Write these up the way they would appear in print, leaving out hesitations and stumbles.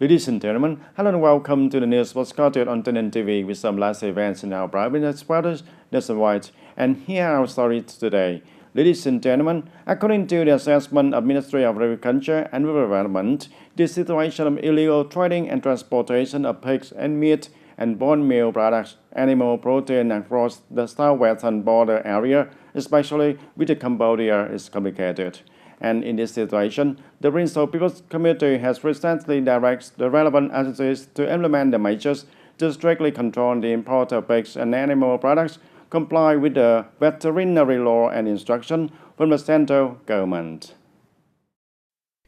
Ladies and gentlemen, hello and welcome to the news postcarded on TayNinhTV with some last events in our province as well as nationwide. And here are our stories today. Ladies and gentlemen, according to the assessment of Ministry of Agriculture and Rural Development, the situation of illegal trading and transportation of pigs and meat and bone meal products, animal protein across the southwestern border area, especially with Cambodia, is complicated. And in this situation, the Principal People's Committee has recently directed the relevant agencies to implement the measures to strictly control the import of pigs and animal products, comply with the veterinary law and instruction from the central government.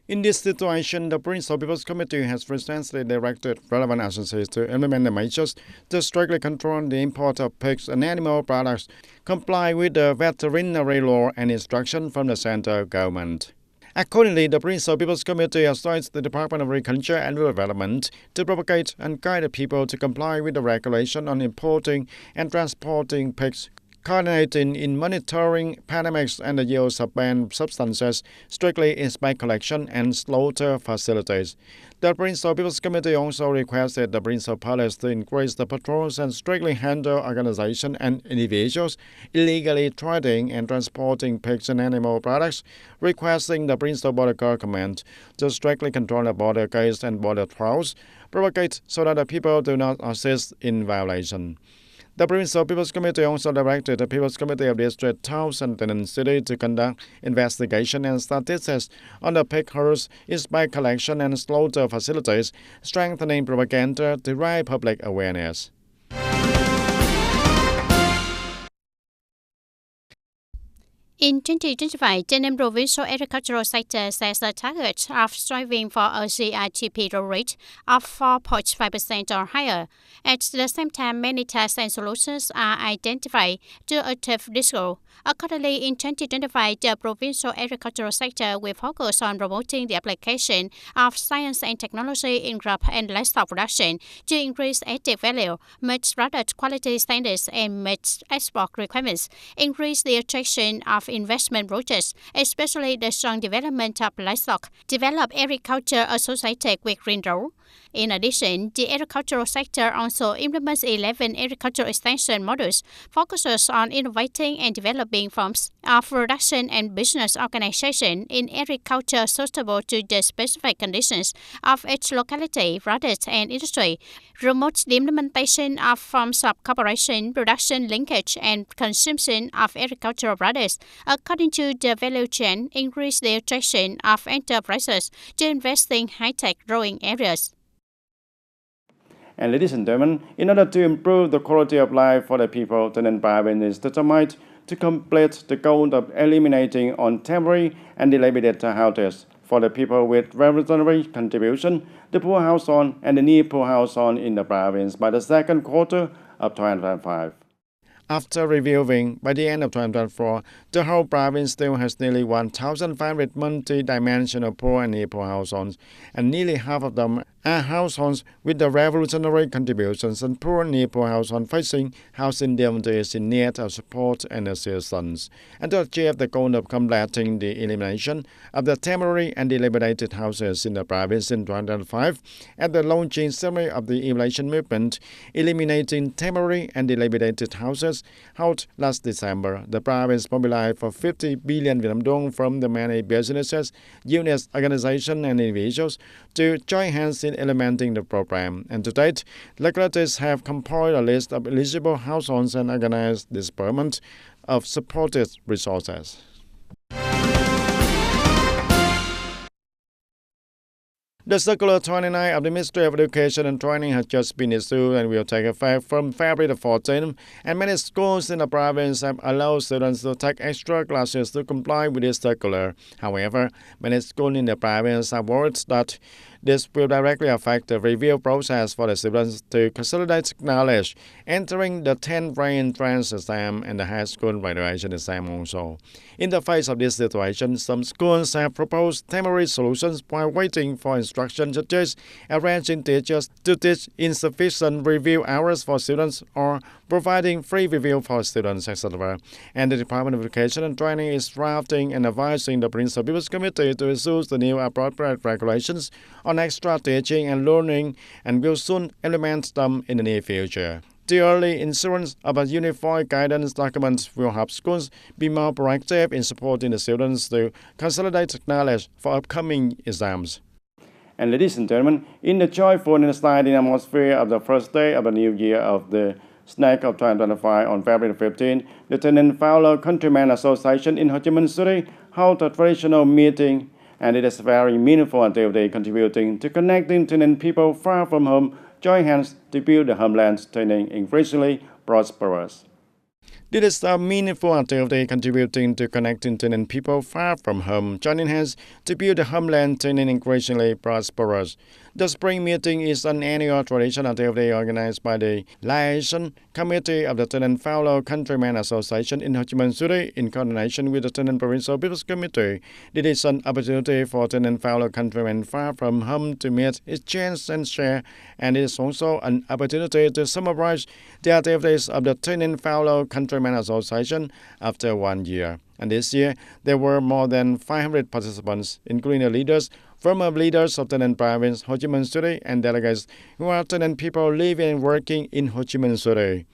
In this situation, the Principal People's Committee has recently directed relevant agencies to implement the measures to strictly control the import of pigs and animal products, comply with the veterinary law and instruction from the central government. Accordingly, the Principal People's Committee assigns the Department of Agriculture and Rural Development to propagate and guide the people to comply with the regulation on importing and transporting pigs, coordinating in monitoring pandemics and the use of banned substances, strictly inspect collection and slaughter facilities. The Principal People's Committee also requested the Principal Police to increase the patrols and strictly handle organizations and individuals illegally trading and transporting pigs and animal products, requesting the Principal Border Guard Command to strictly control the border gates and border patrols, propagate so that the people do not assist in violation. The Principal People's Committee also directed the People's Committee of District, Towns and TayNinhTV City to conduct investigation and statistics on the pig herds, inspect collection and slaughter facilities, strengthening propaganda to raise public awareness. In 2025, the provincial agricultural sector sets a target of striving for a GITP growth rate of 4.5% or higher. At the same time, many tasks and solutions are identified to achieve this goal. Accordingly, in 2025, the provincial agricultural sector will focus on promoting the application of science and technology in crop and livestock production to increase added value, meet product quality standards, and meet export requirements, increase the attraction of investment projects, especially the strong development of livestock, develop agriculture associated with green growth. In addition, the agricultural sector also implements 11 agricultural extension models, focuses on innovating and developing forms of production and business organization in agriculture suitable to the specific conditions of each locality, product, and industry, promotes the implementation of forms of cooperation, production linkage, and consumption of agricultural products according to the value chain, increase the attraction of enterprises to invest in high-tech growing areas. And ladies and gentlemen, in order to improve the quality of life for the people, TayNinhTV province is determined to complete the goal of eliminating on temporary and dilapidated houses for the people with revolutionary contribution, the poor household and the near poor household in the province by the second quarter of 2025. After reviewing, by the end of 2024, the whole province still has nearly 1,500 multi-dimensional poor and near poor households, and nearly half of them are households with the revolutionary contributions and poor and near poor households facing housing difficulties in need of support and assistance. And to achieve the goal of completing the elimination of the temporary and dilapidated houses in the province in 2025, at the launching ceremony of the elimination movement, eliminating temporary and dilapidated houses, held last December, the province mobilized for 50 billion Vietnam dong from the many businesses, units, organizations, and individuals to join hands in implementing the program. And to date, localities have compiled a list of eligible households and organized disbursement of supported resources. The Circular 29 of the Ministry of Education and Training has just been issued and will take effect from February the 14th, and many schools in the province have allowed students to take extra classes to comply with this circular. However, many schools in the province are worried that this will directly affect the review process for the students to consolidate knowledge, entering the 10th grade entrance exam and the high school graduation exam also. In the face of this situation, some schools have proposed temporary solutions while waiting for instruction, such as arranging teachers to teach insufficient review hours for students or providing free review for students, etc. And the Department of Education and Training is drafting and advising the Principal People's Committee to issue the new appropriate regulations on on extra teaching and learning and will soon implement them in the near future. The early insurance of a unified guidance document will help schools be more proactive in supporting the students to consolidate knowledge for upcoming exams. And ladies and gentlemen, in the joyful and exciting atmosphere of the first day of the new year of the snack of 2025 on February 15, the TayNinhTV Countrymen Association in Ho Chi Minh City held a traditional meeting, and it is very meaningful activity contributing to connecting TayNinh people far from home join hands to build the homeland TayNinh increasingly prosperous. This is a meaningful activity contributing to connecting TayNinh people far from home, joining hands to build the homeland TayNinh increasingly prosperous. The spring meeting is an annual traditional activity organized by the Liaison Committee of the TayNinhTV Countrymen Association in Ho Chi Minh City in coordination with the TayNinh Provincial People's Committee. This is an opportunity for TayNinhTV countrymen far from home to meet, exchange and share, and it is also an opportunity to summarize the activities of the TayNinhTV Countrymen Association after 1 year. And this year, there were more than 500 participants, including the leaders, former leaders of TayNinh Province, Ho Chi Minh City, and delegates who are TayNinh people living and working in Ho Chi Minh City.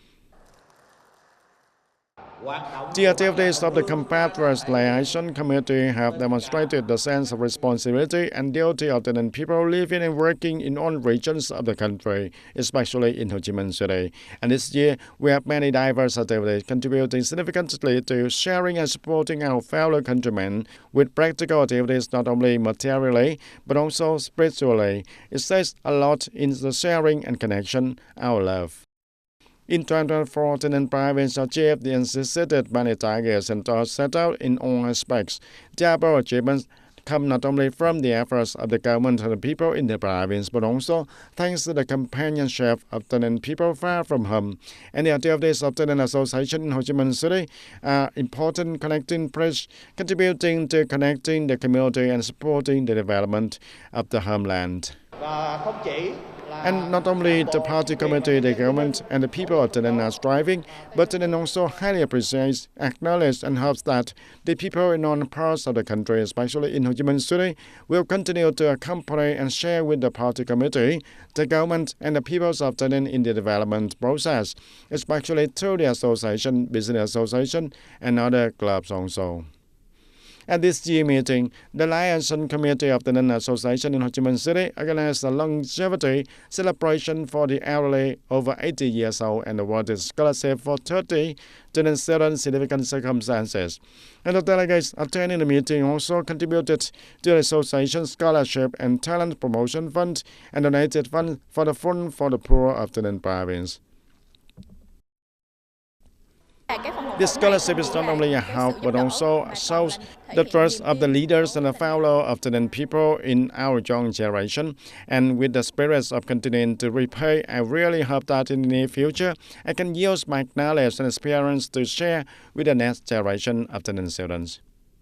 The activities of the Compatriots Liaison Committee have demonstrated the sense of responsibility and duty of TayNinh people living and working in all regions of the country, especially in Ho Chi Minh City. And this year, we have many diverse activities contributing significantly to sharing and supporting our fellow countrymen with practical activities not only materially, but also spiritually. It says a lot in the sharing and connection, our love. In 2024, TayNinh Province achieved the anticipated many targets and goals set out in all aspects. The above achievements come not only from the efforts of the government and the people in the province, but also thanks to the companionship of TayNinh people far from home. And the activities of TayNinh Association in Ho Chi Minh City are important connecting bridge, contributing to connecting the community and supporting the development of the homeland. And not only the party committee, the government, and the people of TayNinh are striving, but TayNinh also highly appreciates, acknowledges, and hopes that the people in all parts of the country, especially in Ho Chi Minh City, will continue to accompany and share with the party committee, the government, and the peoples of TayNinh in the development process, especially through the association, business association, and other clubs also. At this year meeting, the Liaison Committee of the TayNinh Association in Ho Chi Minh City organized a longevity celebration for the elderly over 80 years old and awarded scholarship for 30 TayNinh students in significant circumstances. And the delegates attending the meeting also contributed to the association's scholarship and talent promotion fund and donated funds for the Fund for the Poor of TayNinh Province. This scholarship is not only a help, but also shows the trust of the leaders and the fellow of TayNinh people in our young generation. And with the spirits of continuing to repay, I really hope that in the near future, I can use my knowledge and experience to share with the next generation of TayNinh students.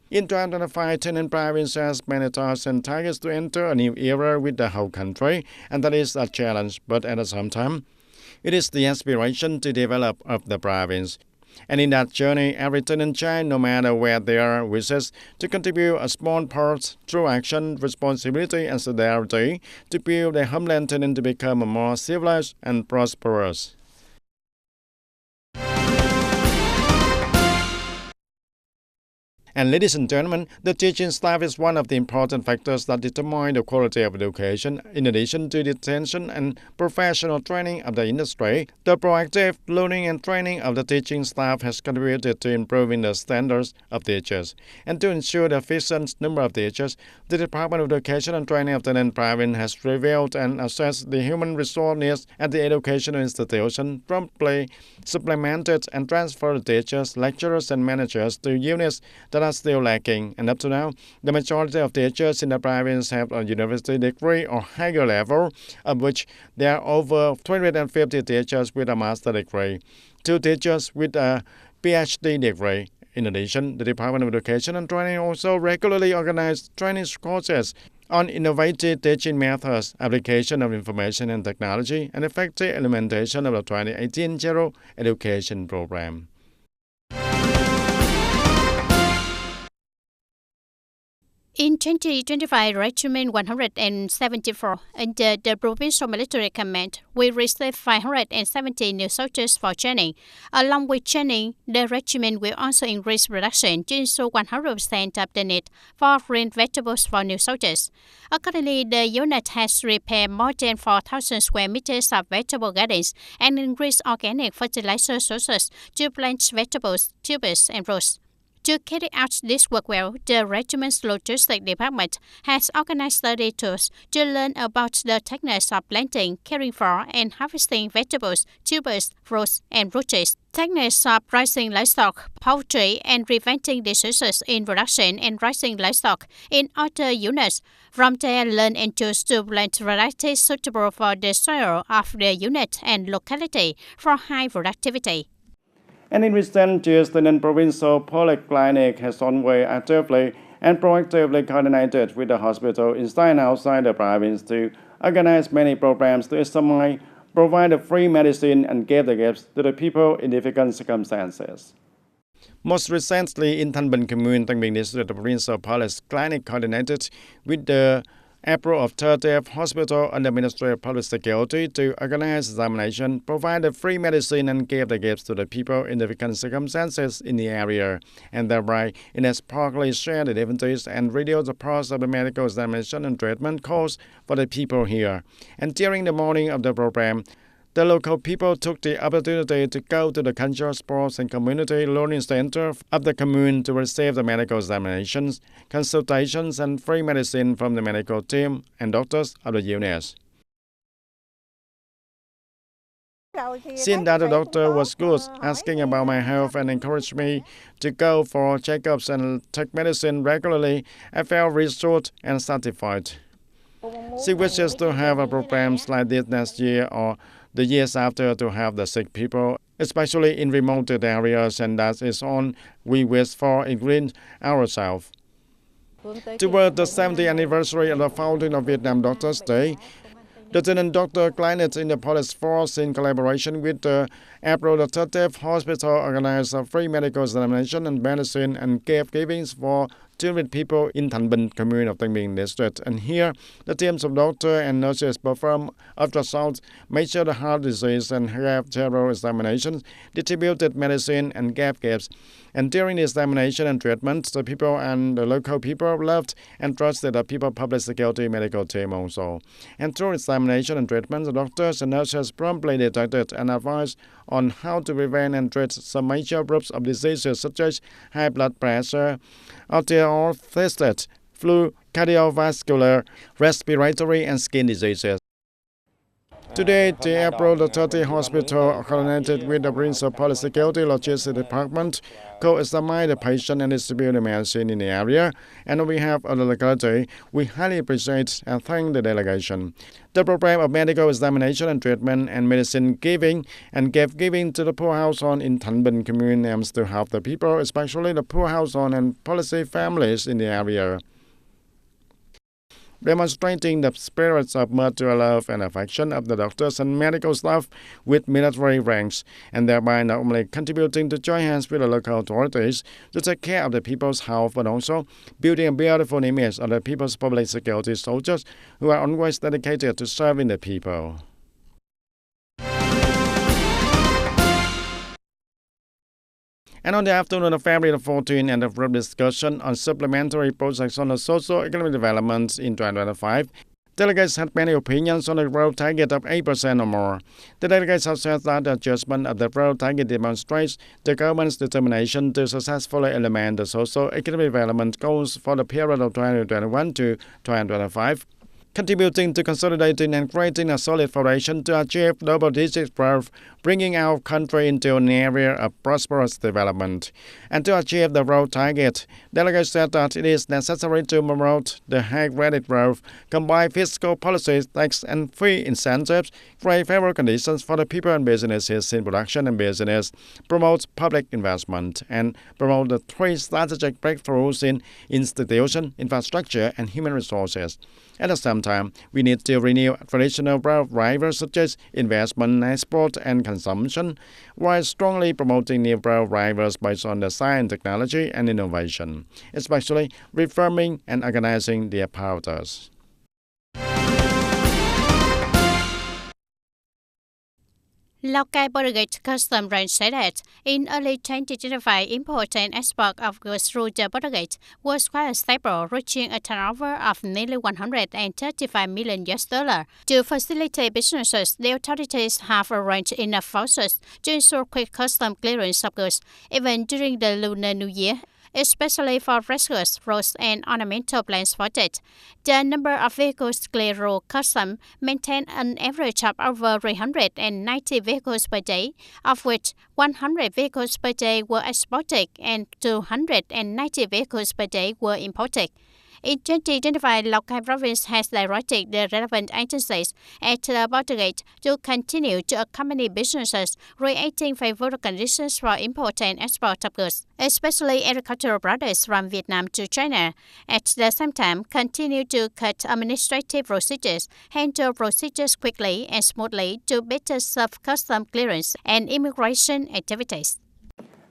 In 2025, TayNinh Province has many tasks and targets to enter a new era with the whole country, and that is a challenge, but at the same time, it is the aspiration to develop of the province. And in that journey, every TayNinh child, no matter where they are, wishes to contribute a small part through action, responsibility, and solidarity to build their homeland TayNinh to become a more civilized and prosperous. And ladies and gentlemen, the teaching staff is one of the important factors that determine the quality of education. In addition to the attention and professional training of the industry, the proactive learning and training of the teaching staff has contributed to improving the standards of teachers. And to ensure the efficient number of teachers, the Department of Education and Training of TayNinh Province has reviewed and assessed the human resource needs at the educational institution, promptly supplemented and transferred teachers, lecturers, and managers to units that are still lacking, and up to now, the majority of teachers in the province have a university degree or higher level, of which there are over 250 teachers with a master's degree, 2 teachers with a PhD degree. In addition, the Department of Education and Training also regularly organizes training courses on innovative teaching methods, application of information and technology, and effective implementation of the 2018 General Education Program. In 2025, Regiment 174 under the Provincial Military Command, we received 570 new soldiers for training. Along with training, the regiment will also increase production to ensure 100% of the need for green vegetables for new soldiers. Accordingly, the unit has repaired more than 4,000 square meters of vegetable gardens and increased organic fertilizer sources to plant vegetables, tubers, and roots. To carry out this work well, the regiment's logistics department has organized study tours to learn about the techniques of planting, caring for, and harvesting vegetables, tubers, fruits, and roots. Techniques of raising livestock, poultry, and preventing diseases in production and raising livestock in other units. From there, learn and choose to plant varieties suitable for the soil of the unit and locality for high productivity. And in recent years, the non-provincial polyclinic has always actively and proactively coordinated with the hospital inside and outside the province to organize many programs to examine, provide free medicine, and give the gifts to the people in difficult circumstances. Most recently, in Thanh Bình Commune, Thanh Bình District, the provincial polyclinic coordinated with the April of 30th Hospital under Ministry of Public Security to organize examination, provide free medicine, and give the gifts to the people in difficult circumstances in the area, and thereby it has partly shared the difficulties and reduced the cost of the medical examination and treatment costs for the people here. And during the morning of the program, the local people took the opportunity to go to the cultural, sports, and community learning center of the commune to receive the medical examinations, consultations, and free medicine from the medical team and doctors of the units. Seeing that the doctor was good, asking about my health and encouraged me to go for checkups and take medicine regularly, I felt reassured and satisfied. She wishes to have programs like this next year or the years after to help the sick people, especially in remote areas, and that is all we wish for in ourselves. Toward the 70th anniversary of the founding of Vietnam Doctors' Day, the Lieutenant Dr. Clinic in the police force, in collaboration with the April 30th Hospital, organized a free medical examination and medicine and gift givings for 200 people in Thanh Bình Commune of Thanh Bình District. And here, the teams of doctors and nurses perform ultrasound, measure the heart disease, and have several examinations, distributed medicine, and gave gifts. And during the examination and treatment, the people and the local people loved and trusted the people public security medical team also. And through examination and treatment, the doctors and nurses promptly detected and advised on how to prevent and treat some major groups of diseases such as high blood pressure, osteoarthritis, flu, cardiovascular, respiratory, and skin diseases. Today, the April 30th Hospital, coordinated with the Provincial Public Security Logistics Department, co-examine the patient and distribute the medicine in the area. And on behalf of the locality, we highly appreciate and thank the delegation. The program of medical examination and treatment and medicine giving and gift giving to the poor household in Thanh Bình Commune aims to help the people, especially the poor household and policy families in the area, demonstrating the spirits of mutual love and affection of the doctors and medical staff with military ranks, and thereby not only contributing to join hands with the local authorities to take care of the people's health, but also building a beautiful image of the people's public security soldiers who are always dedicated to serving the people. And on the afternoon of February 14th, and the group discussion on supplementary projects on the socio-economic development in 2025, delegates had many opinions on the growth target of 8% or more. The delegates have said that the adjustment of the growth target demonstrates the government's determination to successfully implement the socio-economic development goals for the period of 2021 to 2025. Contributing to consolidating and creating a solid foundation to achieve double-digit growth, bringing our country into an area of prosperous development. And to achieve the growth target, delegates said that it is necessary to promote the high-graded growth, combine fiscal policies, tax and free incentives, create favorable conditions for the people and businesses in production and business, promote public investment, and promote the three strategic breakthroughs in institution, infrastructure, and human resources. At the same time, we need to renew traditional drivers such as investment, export, and consumption, while strongly promoting new drivers based on the science, technology, and innovation, especially reforming and organizing the apparatus. Local Border-Gate Customs Branch said that in early 2025, import and export of goods through the Border-Gate was quite stable, reaching a turnover of nearly $135 million. To facilitate businesses, the authorities have arranged enough forces to ensure quick custom clearance of goods, even during the Lunar New Year, especially for fresh goods, roads, and ornamental plants for it. The number of vehicles cleared through customs maintained an average of over 390 vehicles per day, of which 100 vehicles per day were exported and 290 vehicles per day were imported. In 2025, local province has directed the relevant agencies at the Border-Gate to continue to accompany businesses creating favorable conditions for import and export of goods, especially agricultural products from Vietnam to China. At the same time, continue to cut administrative procedures, handle procedures quickly and smoothly to better serve custom clearance and immigration activities.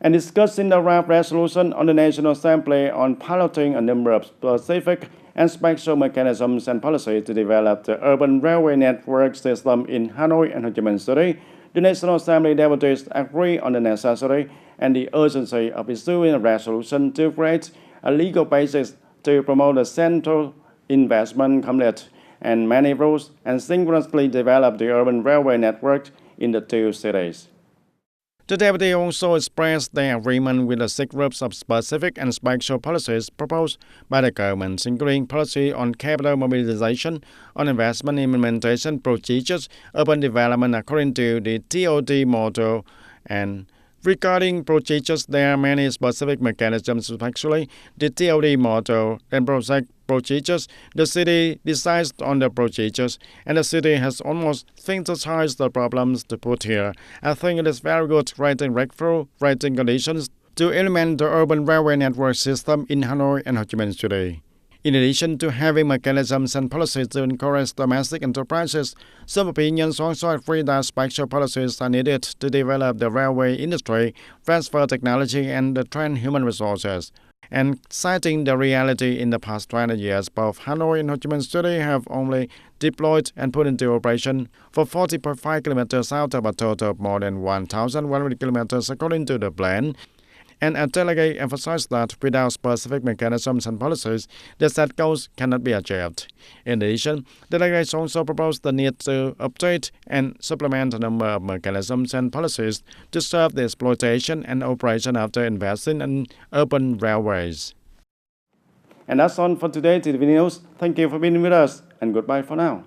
And discussing the draft resolution on the National Assembly on piloting a number of specific and special mechanisms and policies to develop the urban railway network system in Hanoi and Ho Chi Minh City, the National Assembly deputies agree on the necessity and the urgency of issuing a resolution to create a legal basis to promote the central investment community and many rules and synchronously develop the urban railway network in the two cities. The deputy also expressed their agreement with the 6 groups of specific and special policies proposed by the government, including policy on capital mobilization, on investment implementation procedures, urban development according to the TOD model, and regarding procedures, there are many specific mechanisms, especially the TOD model and project procedures. The city decides on the procedures, and the city has almost synthesized the problems to put here. I think it is very good writing conditions to implement the urban railway network system in Hanoi and Ho Chi Minh City. In addition to having mechanisms and policies to encourage domestic enterprises, some opinions also agree that special policies are needed to develop the railway industry, transfer technology, and train human resources. And citing the reality in the past 20 years, both Hanoi and Ho Chi Minh City have only deployed and put into operation for 40.5 kilometers out of a total of more than 1,100 kilometers according to the plan. And a delegate emphasized that without specific mechanisms and policies, the set goals cannot be achieved. In addition, delegates also proposed the need to update and supplement a number of mechanisms and policies to serve the exploitation and operation after investing in urban railways. And that's all for today, TTV News. Thank you for being with us, and goodbye for now.